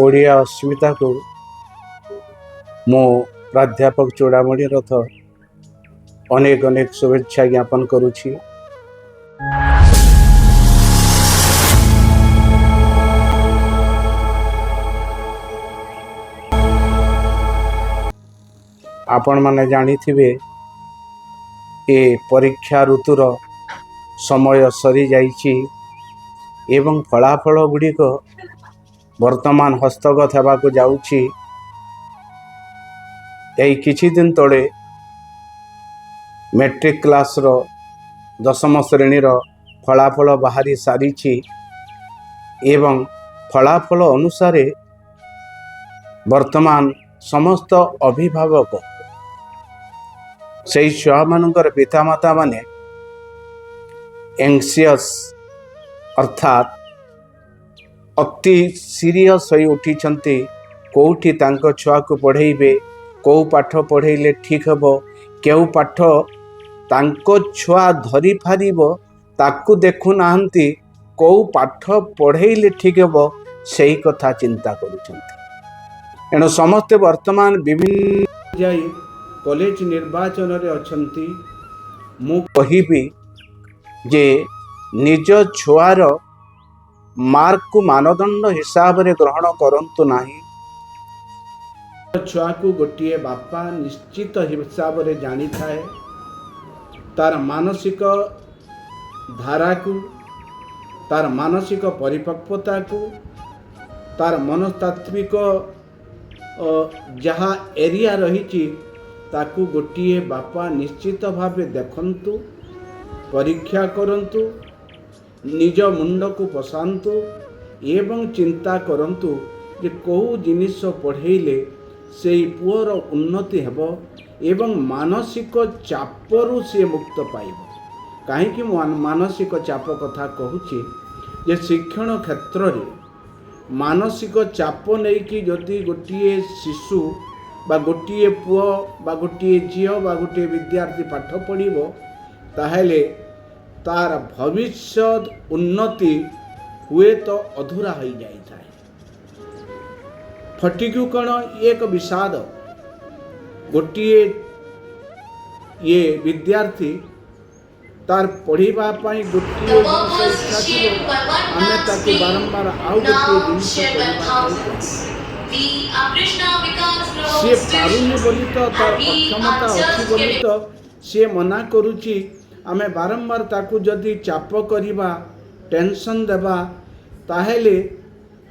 ଓଡ଼ିଆ अस्मिताକୁ ମୁଁ ପ୍ରାଧ୍ୟାପକ ଚୂଡ଼ାମଣି ରଥ ଅନେକ ଅନେକ शुभेच्छा ज्ञापन करुछि। आपण माने जानिथिबे ए परीक्षा ऋतुर समय सरी जाइछि एवं फलाफल गुड़िक वर्तमान हस्तगत हेबाकु जाउछि। एई किछि दिन तले मैट्रिक क्लास रो 10म श्रेणी रो फलाफल बाहरी सारिछि एवं फलाफल अनुसार वर्तमान समस्त अभिभावक से छुआ मानकर पितामाता माने एंक्सियस अर्थात अति सीरियस हो उठी कौटी तांको छुआ को पढ़ेबे, कौ पाठ पढ़ेले ठीक हेबो, केउ पाठ तांको छुआ धरी फारिबो ताकू देखु नाहंती, कौ पाठ पढ़ेले ठीक हेबो सेही कथा चिंता करूछंती। एणु समस्ते वर्तमान विभिन्न जाई कॉलेज निर्वाचन रे अछंती। मु कहिबी जे निज छुआर मार्क को मानदंड हिसाब रे ग्रहण करंतु नाही। छुआ को गोटे बापा निश्चित हिसाब रे जानी थाए, तार मानसिक धारा को, तार मानसिक परिपक्वता को, तार मनस्तात्विक जहाँ एरिया रही ताकू गोटे बापा निश्चित भावे देखंतु, परीक्षा करंतु, निज मुंड को पशांतु एवं चिंता करंतु जे कौ जिनिस पढ़ेले से पुअर उन्नति हेबो एवं मानसिक चापरू से मुक्त पाइब। कहीं मानसिक चाप कथा कहूची जे शिक्षण क्षेत्र रे मानसिक चाप नहीं कि जदि गोटे शिशु बा गोटे पुओ बा गोटे झील बा गोटे विद्यार्थी पाठ पढ़िबो ताहेले तार भविष्य उन्नति हुए तो अधूरा हो जाए। फटिकु कण एक विषाद गोटे ये विद्यार्थी तार पढ़िबा पाई गोटे इच्छा थिबो आमे ताके बारंबार आउ गोटे जिनिस सी पारुनी बोली तो तार अक्षमता अच्छी बोली तो सी मना करुची। आमे बारंबार ताकू जदि चाप करिबा, टेंशन देबा ताहेले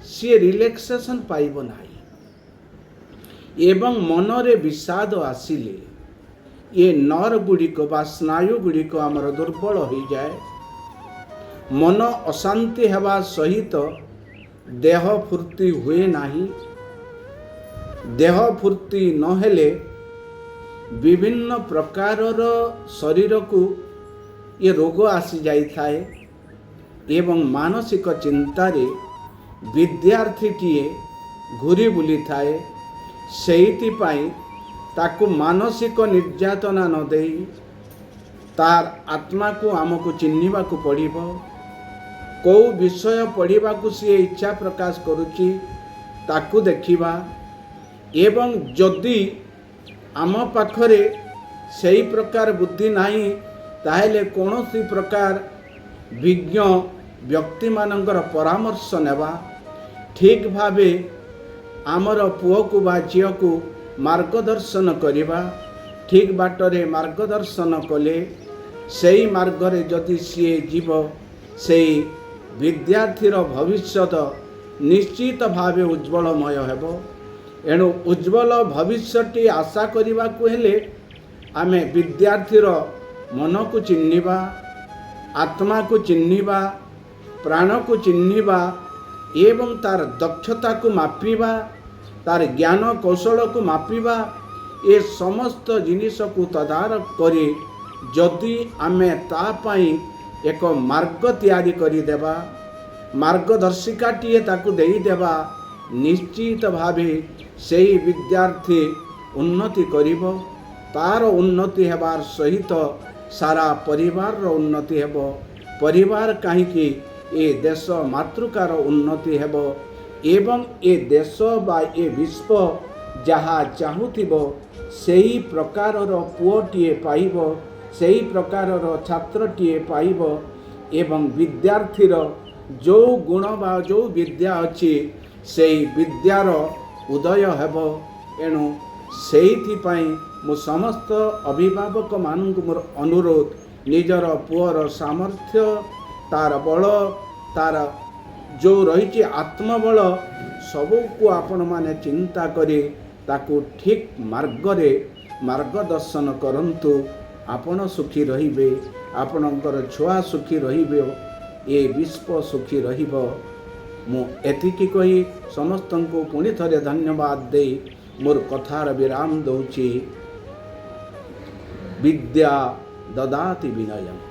सी रिलैक्सेशन पाइब नाही एवं मनरे विषाद आसिले ये नर गुड़िक बा स्नायु गुड़िक आमर दुर्बल हो जाए। मन अशांति हेबा सहित देह फूर्ति हुए नाही। देह फूर्ति नहेले विभिन्न प्रकारर शरीर को ये रोग आसी जाई थाए एवं मानसिक चिंतारे विद्यार्थीटीए घूरी बुली थाए। सेहिति पाई ताकू मानसिक निर्यातना न देई तार आत्मा को आमको चिन्हिबा को पड़िबो। कौ विषय पढ़िबा को सी इच्छा प्रकाश करुची ताकू देखिबा एवं जदि आम पाखरे सही प्रकार बुद्धि नाही ताहेले कौनसी प्रकार विज्ञ व्यक्ति मानकर परामर्श नेबा, ठीक भावे आमर पुओ को बा झील को मार्गदर्शन करिबा। ठीक बाटरे मार्गदर्शन कले सही मार्गरे जदि सीए जीव से विद्यार्थीर भविष्यत निश्चित भावे उज्ज्वलमय हेबो। एणु उज्ज्वल भविष्यटी आशा करने को हेले आमे विद्यार्थीर मन को चिन्हिबा, आत्मा को चिन्हिबा, प्राण को चिन्हिबा एवं तार दक्षता को मापिबा, तार ज्ञान कौशल को मापिबा। ए समस्त जिनिस को तदारक करी जदि आमे ता पाई एक मार्ग तैयारी करी देबा, मार्गदर्शिकाटीए ताकू देई देबा, निश्चित भावे सेही विद्यार्थी उन्नति करिबो। तार उन्नति हेबार सहित सारा परिवार रो उन्नति हेबो। परिवार कहीं ए देश मातृकार उन्नति हेबो ଏବଂ ଏ ଦେଶ ବା ଏ ବିଶ୍ୱ ଯାହା ଚାହୁଁଥିବ ସେହି ପ୍ରକାରର ପୁଅଟିଏ ପାଇବ, ସେହି ପ୍ରକାରର ଛାତ୍ରଟିଏ ପାଇବ। ଏବଂ ବିଦ୍ୟାର୍ଥୀର ଯେଉଁ ଗୁଣ ବା ଯେଉଁ ବିଦ୍ୟା ଅଛି ସେହି ବିଦ୍ୟାର ଉଦୟ ହେବ। ଏଣୁ ସେଇଥିପାଇଁ ମୁଁ ସମସ୍ତ ଅଭିଭାବକମାନଙ୍କୁ ମୋର ଅନୁରୋଧ, ନିଜର ପୁଅର ସାମର୍ଥ୍ୟ, ତାର ବଳ, ତାର ଯେଉଁ ରହିଛି ଆତ୍ମବଳ, ସବୁକୁ ଆପଣମାନେ ଚିନ୍ତା କରି ତାକୁ ଠିକ୍ ମାର୍ଗରେ ମାର୍ଗଦର୍ଶନ କରନ୍ତୁ। ଆପଣ ସୁଖୀ ରହିବେ, ଆପଣଙ୍କର ଛୁଆ ସୁଖୀ ରହିବେ, ଏ ବିଶ୍ୱ ସୁଖୀ ରହିବ। ମୁଁ ଏତିକି କହି ସମସ୍ତଙ୍କୁ ପୁଣି ଥରେ ଧନ୍ୟବାଦ ଦେଇ ମୋର କଥାର ବିରାମ ଦେଉଛି। ବିଦ୍ୟା ଦଦାତି ବିନୟମ୍।